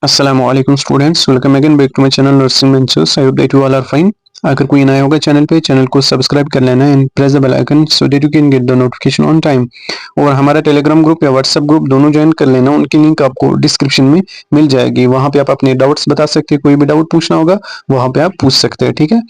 Assalamualaikum students, welcome again back to my channel Nursing Ventures. I hope that you all are fine. अगर कोई नया होगा channel पे, channel को subscribe कर लेना and press the bell icon so that you can get the notification on time. और हमारा टेलीग्राम ग्रुप या व्हाट्सएप ग्रुप दोनों ज्वाइन कर लेना, उनकी लिंक आपको डिस्क्रिप्शन में मिल जाएगी। वहां पे आप अपने डाउट्स बता सकते हैं, कोई भी डाउट पूछना होगा वहां पे आप पूछ सकते हैं, ठीक है।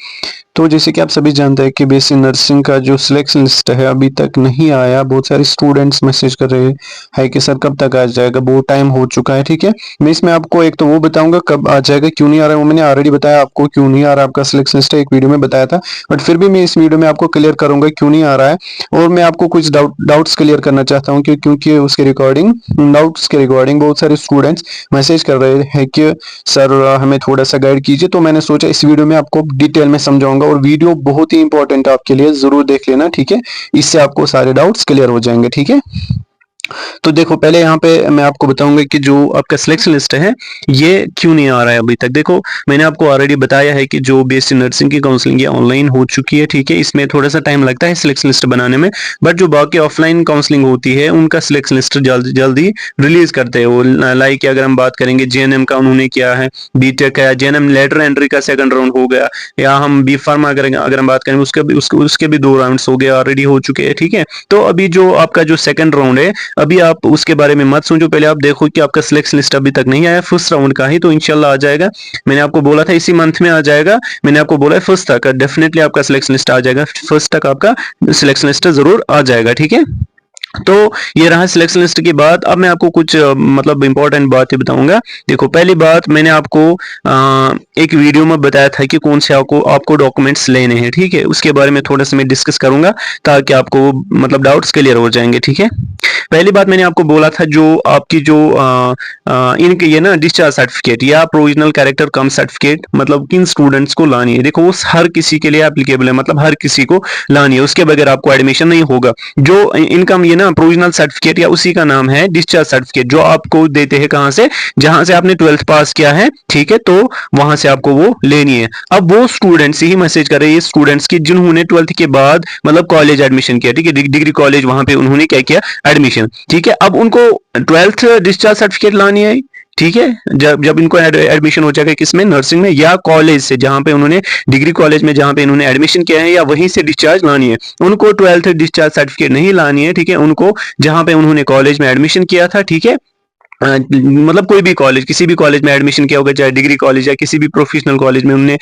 तो जैसे कि आप सभी जानते हैं कि बीएससी नर्सिंग का जो सिलेक्शन लिस्ट है अभी तक नहीं आया। बहुत सारे स्टूडेंट्स मैसेज कर रहे हैं कि सर कब तक आ जाएगा, बहुत टाइम हो चुका है, ठीक है। मैं इसमें आपको एक तो वो बताऊंगा कब आ जाएगा, क्यों नहीं आ रहा है वो मैंने ऑलरेडी बताया आपको, क्यों नहीं आ रहा आपका सिलेक्शन लिस्ट एक वीडियो में बताया था। बट फिर भी मैं इस वीडियो में आपको क्लियर करूंगा क्यों नहीं आ रहा है। और मैं आपको कुछ डाउट्स क्लियर करना चाहता हूँ क्योंकि उसके रिकॉर्डिंग डाउट्स के रिकॉर्डिंग बहुत सारे स्टूडेंट्स मैसेज कर रहे हैं कि सर हमें थोड़ा सा गाइड कीजिए। तो मैंने सोचा इस वीडियो में आपको डिटेल में समझाऊंगा और वीडियो बहुत ही इंपॉर्टेंट है आपके लिए, जरूर देख लेना, ठीक है। इससे आपको सारे डाउट्स क्लियर हो जाएंगे, ठीक है। तो देखो पहले यहाँ पे मैं आपको बताऊंगा कि जो आपका सिलेक्शन लिस्ट है ये क्यों नहीं आ रहा है अभी तक। देखो मैंने आपको ऑलरेडी बताया है कि जो बीएससी नर्सिंग की काउंसलिंग ये ऑनलाइन हो चुकी है, ठीक है। इसमें थोड़ा सा टाइम लगता है सिलेक्शन लिस्ट बनाने में, बट जो बाकी ऑफलाइन काउंसलिंग होती है उनका सिलेक्शन लिस्ट जल्दी जल्दी रिलीज करते हैं वो। लाइक अगर हम बात करेंगे जेएनएम का उन्होंने किया है, बीटेक का जेएनएम लेटर एंट्री का सेकंड राउंड हो गया, या हम बी फार्मा अगर हम बात करें उसके भी 2 राउंड्स हो गए, ऑलरेडी हो चुके हैं, ठीक है। तो अभी जो आपका जो सेकंड राउंड है अभी आप उसके बारे में मत सोचो, पहले आप देखो कि आपका सिलेक्शन लिस्ट अभी तक नहीं आया, फर्स्ट राउंड का ही, तो इंशाल्लाह आ जाएगा। मैंने आपको बोला था इसी मंथ में आ जाएगा, मैंने आपको बोला है फर्स्ट तक डेफिनेटली आपका सिलेक्शन लिस्ट आ जाएगा, फर्स्ट तक आपका सिलेक्शन लिस्ट जरूर आ जाएगा, ठीक है। तो ये रहा सिलेक्शन लिस्ट की बात। अब मैं आपको कुछ मतलब इंपॉर्टेंट बातें बताऊंगा। देखो पहली बात मैंने आपको एक वीडियो में बताया था कि कौन से आपको डॉक्यूमेंट्स लेने हैं, ठीक है। उसके बारे में थोड़ा सा मैं डिस्कस करूंगा ताकि आपको मतलब डाउट्स क्लियर हो जाएंगे, ठीक है। पहली बात मैंने आपको बोला था जो आपकी जो इनके ये ना डिस्चार्ज सर्टिफिकेट या प्रोविजनल कैरेक्टर कम सर्टिफिकेट मतलब किन स्टूडेंट्स को लानी है। देखो वो हर किसी के लिए एप्लीकेबल है, मतलब हर किसी को लानी है, उसके बगैर आपको एडमिशन नहीं होगा। जो इनकम ये ना प्रोविजनल सर्टिफिकेट या उसी का नाम है डिस्चार्ज सर्टिफिकेट, जो आपको देते हैं कहां से, जहां से आपने 12th पास किया है, ठीक है। तो वहां से आपको वो लेनी है। अब वो स्टूडेंट्स ही मैसेज कर रहे हैं स्टूडेंट्स की जिन्होंने 12th के बाद मतलब कॉलेज एडमिशन किया, ठीक है, डिग्री कॉलेज वहां पे उन्होंने क्या किया, एडमिशन, ठीक है। अब उनको 12th डिस्चार्ज सर्टिफिकेट लानी है, ठीक है। जब जब इनको एडमिशन हो जाएगा किसमें, नर्सिंग में, या कॉलेज से जहां पे उन्होंने डिग्री कॉलेज में जहां पे इन्होंने एडमिशन किया है या वहीं से डिस्चार्ज लानी है। उनको 12th डिस्चार्ज सर्टिफिकेट नहीं लानी है, ठीक है। उनको जहां पे उन्होंने कॉलेज में एडमिशन किया था, ठीक है, मतलब कोई भी कॉलेज, किसी भी कॉलेज में एडमिशन किया होगा, चाहे डिग्री कॉलेज या किसी भी प्रोफेशनल कॉलेज में उन्होंने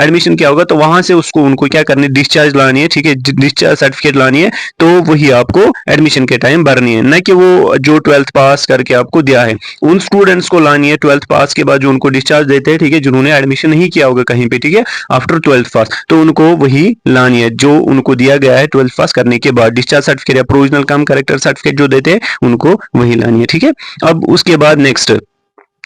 एडमिशन किया होगा, तो वहां से उसको उनको क्या करनी है, डिस्चार्ज लानी है, ठीक है, डिस्चार्ज सर्टिफिकेट लानी है। तो वही आपको एडमिशन के टाइम भरनी है, न कि वो जो 12th पास करके आपको दिया है। उन स्टूडेंट्स को लानी है 12th पास के बाद जो उनको डिस्चार्ज देते हैं, ठीक है, जिन्होंने एडमिशन नहीं किया होगा कहीं पे, ठीक है, आफ्टर 12th पास, तो उनको वही लानी है जो उनको दिया गया है 12th पास करने के बाद। डिस्चार्ज सर्टिफिकेट या प्रोविजनल कम कैरेक्टर सर्टिफिकेट जो देते हैं उनको वही लानी है, ठीक है। अब उसके बाद नेक्स्ट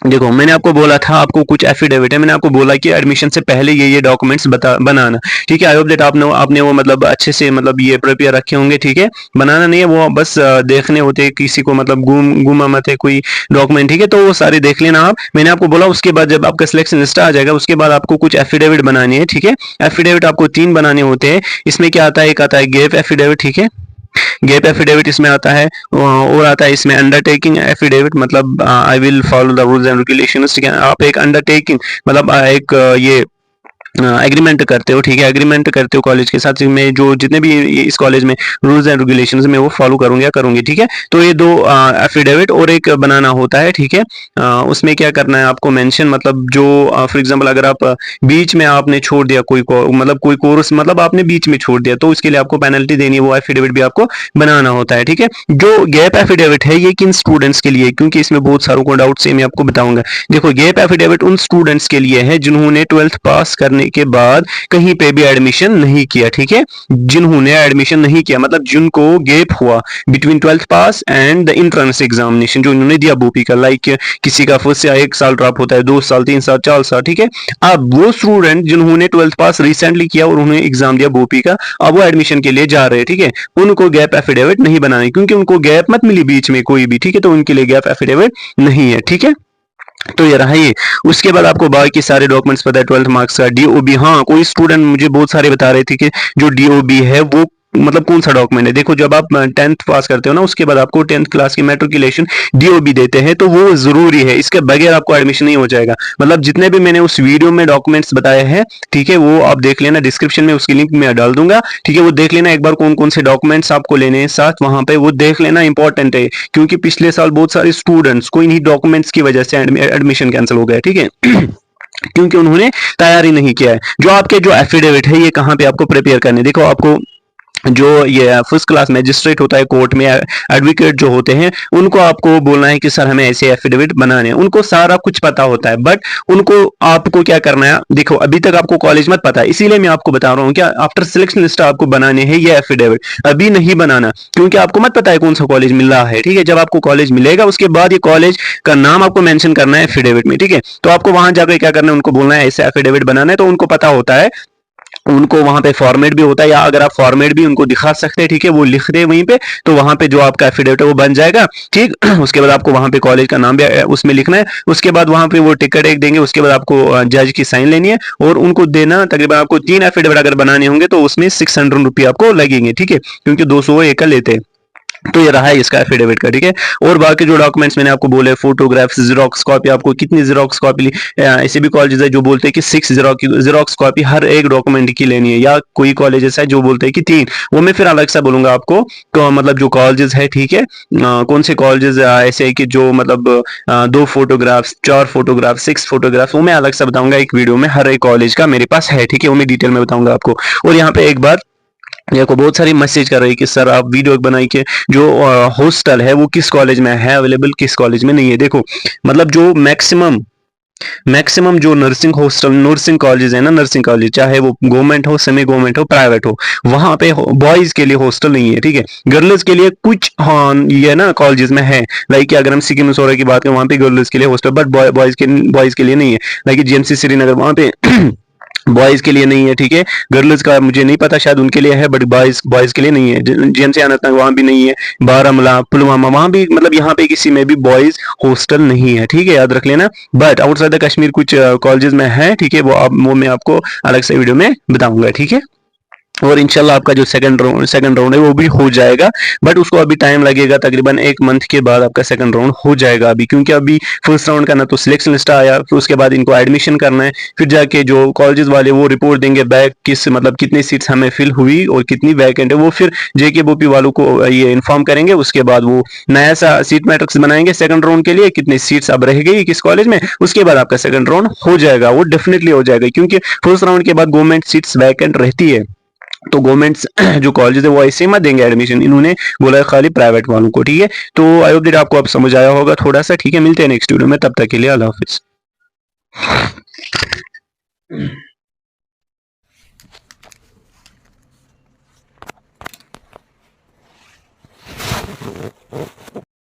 देखो मैंने आपको बोला था आपको कुछ एफिडेविट है, मैंने आपको बोला कि एडमिशन से पहले ये डॉक्यूमेंट्स बनाना, ठीक है। आई होप दैट आपने वो मतलब अच्छे से मतलब ये प्रिपेयर रखे होंगे, ठीक है। बनाना नहीं है वो, बस देखने होते हैं, किसी को मतलब गुमा मत है कोई डॉक्यूमेंट, ठीक है। तो वो सारे देख लेना आप, मैंने आपको बोला। उसके बाद जब आपका सिलेक्शन लिस्ट आ जाएगा उसके बाद आपको कुछ एफिडेविट बनानी है, ठीक है। एफिडेविट आपको 3 बनाने होते हैं। इसमें क्या आता है, एक आता है गैप एफिडेविट, ठीक है, गैप एफिडेविट इसमें आता है, और आता है इसमें अंडरटेकिंग एफिडेविट, मतलब I will follow the rules and regulations, ठीक है। आप एक अंडरटेकिंग मतलब एक ये एग्रीमेंट करते हो, ठीक है, एग्रीमेंट करते हो कॉलेज के साथ में, जो जितने भी इस कॉलेज में रूल्स एंड रेगुलेशंस में वो फॉलो करूंगी या करूंगी, ठीक है। तो ये 2 एफिडेविट और एक बनाना होता है, ठीक है। उसमें क्या करना है आपको मेंशन, मतलब जो फॉर एग्जांपल अगर आप बीच में आपने छोड़ दिया मतलब कोई कोर्स, मतलब आपने बीच में छोड़ दिया, तो उसके लिए आपको पेनल्टी देनी है, वो एफिडेविट भी आपको बनाना होता है, ठीक है। जो गैप एफिडेविट है ये किन स्टूडेंट्स के लिए, क्योंकि इसमें बहुत सारों को डाउट है, मैं आपको बताऊंगा। देखो गैप एफिडेविट उन स्टूडेंट्स के लिए है जिन्होंने 12th पास करने के बाद कहीं पे भी एडमिशन नहीं किया, ठीक है। जिन्होंने एडमिशन नहीं किया मतलब जिनको गैप हुआ between 12th pass and the entrance examination, जो उन्होंने दिया बोपी का, लाइक किसी का फर्स्ट या 1 साल ड्रॉप होता है, 2 साल, 3 साल, 4 साल, ठीक है। अब वो स्टूडेंट जिन्होंने 12th पास रिसेंटली किया और उन्होंने एग्जाम दिया बोपी का, अब वो एडमिशन के लिए जा रहे हैं, ठीक है। उनको गैप एफिडेविट नहीं बनाना क्योंकि उनको गैप मत मिली बीच में कोई भी, ठीक है। तो उनके लिए गैप एफिडेविट नहीं है, ठीक है। तो ये रहा ये। उसके बाद आपको बाकी सारे डॉक्यूमेंट्स पता है, 12th मार्क्स का डीओबी। हाँ कोई स्टूडेंट मुझे बहुत सारे बता रहे थे कि जो डीओबी है वो मतलब कौन सा डॉक्यूमेंट है। देखो जब आप 10th पास करते हो ना, उसके बाद आपको 10th क्लास की मैट्रिकुलेशन डीओबी देते हैं, तो वो जरूरी है, इसके बगैर आपको एडमिशन नहीं हो जाएगा। मतलब जितने भी मैंने उस वीडियो में डॉक्यूमेंट्स बताए हैं, ठीक है, वो आप देख लेना, डिस्क्रिप्शन में उसकी लिंक मैं डाल दूंगा, ठीक है, वो देख लेना एक बार कौन कौन से डॉक्यूमेंट्स आपको लेने हैं साथ, वहां पे वो देख लेना, इंपॉर्टेंट है। क्योंकि पिछले साल बहुत सारे स्टूडेंट्स को इन्हीं डॉक्यूमेंट्स की वजह से एडमिशन कैंसिल हो गया, ठीक है। क्योंकि उन्होंने तैयारी नहीं किया है। जो आपके जो एफिडेविट है, ये कहाँ पे आपको प्रिपेयर करने, देखो आपको जो ये फर्स्ट क्लास मैजिस्ट्रेट होता है कोर्ट में, एडवोकेट जो होते हैं, उनको आपको बोलना है कि सर हमें ऐसे एफिडेविट बनाने हैं। उनको सारा कुछ पता होता है, बट उनको आपको क्या करना है, देखो अभी तक आपको कॉलेज मत पता है, इसीलिए मैं आपको बता रहा हूँ क्या आफ्टर सिलेक्शन लिस्ट आपको बनाने हैं ये एफिडेविट, अभी नहीं बनाना, क्योंकि आपको मत पता है कौन सा कॉलेज मिल रहा है, ठीक है। जब आपको कॉलेज मिलेगा उसके बाद ये कॉलेज का नाम आपको मेंशन करना है एफिडेविट में, ठीक है। तो आपको वहां जाकर क्या करना है, उनको बोलना है ऐसे एफिडेविट बनाना है, तो उनको पता होता है, उनको वहां पे फॉर्मेट भी होता है, या अगर आप फॉर्मेट भी उनको दिखा सकते हैं, ठीक है, वो लिख दे वहीं पे, तो वहां पे जो आपका एफिडेविट है वो बन जाएगा, ठीक। उसके बाद आपको वहां पे कॉलेज का नाम भी उसमें लिखना है, उसके बाद वहां पे वो टिकट एक देंगे, उसके बाद आपको जज की साइन लेनी है और उनको देना। तकरीबन आपको 3 एफिडेविट अगर बनाने होंगे तो उसमें 600 रुपये आपको लगेंगे, ठीक है, क्योंकि 200 एक का लेते हैं। तो ये रहा है इसका एफिडेविट का, ठीक है। और बाकी जो डॉक्यूमेंट्स मैंने आपको बोले, फोटोग्राफ्स, जीरोक्स कॉपी, आपको कितनी जीरोक्स कॉपी, ऐसे भी कॉलेजेस है जो बोलते हैं कि 6 जीरोक्स कॉपी हर एक डॉक्यूमेंट की लेनी है, या कोई कॉलेजेस है जो बोलते हैं कि 3, वो मैं फिर अलग से बोलूंगा आपको। तो मतलब जो कॉलेजेस है, ठीक है, कौन से कॉलेजेस ऐसे है कि जो मतलब 2 फोटोग्राफ्स, 4 फोटोग्राफ, 6 फोटोग्राफ्स, वो मैं अलग से बताऊंगा एक वीडियो में, हर एक कॉलेज का मेरे पास है, ठीक है, वो मैं डिटेल में बताऊंगा आपको। और यहाँ पे एक बार मेरे को बहुत सारी मैसेज कर रही है कि सर आप वीडियो बनाई के जो हॉस्टल है वो किस कॉलेज में है अवेलेबल, किस कॉलेज में नहीं है। देखो मतलब जो मैक्सिमम जो नर्सिंग हॉस्टल, नर्सिंग कॉलेज है ना, नर्सिंग कॉलेज चाहे वो गवर्नमेंट हो, सेमी गवर्नमेंट हो, प्राइवेट हो, वहां पे बॉयज के लिए हॉस्टल नहीं है, ठीक है। गर्ल्स के लिए कुछ हाँ ये ना कॉलेजेस में है, लाइक अगर हम सिक्किम सोरा की बात करें वहां पे गर्ल्स के लिए हॉस्टल, बट बॉयज के लिए नहीं है। लाइक जीएमसी श्रीनगर वहां पे बॉयज के लिए नहीं है, ठीक है। गर्ल्स का मुझे नहीं पता, शायद उनके लिए है, बट बॉयज बॉयज के लिए नहीं है। जीएमसी अनंतनाग वहां भी नहीं है, बारामूला, पुलवामा वहां भी, मतलब यहाँ पे किसी में भी बॉयज हॉस्टल नहीं है, ठीक है, याद रख लेना। बट आउटसाइड द कश्मीर कुछ कॉलेजेस में है, ठीक है, वो मैं आपको अलग से वीडियो में बताऊंगा, ठीक है। और इंशाल्लाह आपका जो सेकंड राउंड है वो भी हो जाएगा, बट उसको अभी टाइम लगेगा, तकरीबन 1 मंथ के बाद आपका सेकंड राउंड हो जाएगा अभी, क्योंकि अभी फर्स्ट राउंड का ना तो सिलेक्शन लिस्ट आया, फिर उसके बाद इनको एडमिशन करना है, फिर जाके जो कॉलेजेस वाले वो रिपोर्ट देंगे बैक, किस मतलब कितनी सीट्स हमें फिल हुई और कितनी वैकेंट है, वो फिर जेके बोपी वालों को ये इन्फॉर्म करेंगे। उसके बाद वो नया सा सीट मैट्रिक्स बनाएंगे सेकंड राउंड के लिए, कितनी सीट्स अब रह गई किस कॉलेज में, उसके बाद आपका सेकंड राउंड हो जाएगा, वो डेफिनेटली हो जाएगा, क्योंकि फर्स्ट राउंड के बाद गवर्नमेंट सीट्स वैकेंट रहती है, तो गवर्नमेंट्स जो कॉलेज है वो ऐसे मत देंगे एडमिशन, इन्होंने बोला है खाली प्राइवेट वालों को, ठीक है। तो आई होप दैट आपको अब समझ आया होगा थोड़ा सा, ठीक है। मिलते हैं नेक्स्ट वीडियो में, तब तक के लिए अल्लाह हाफिज।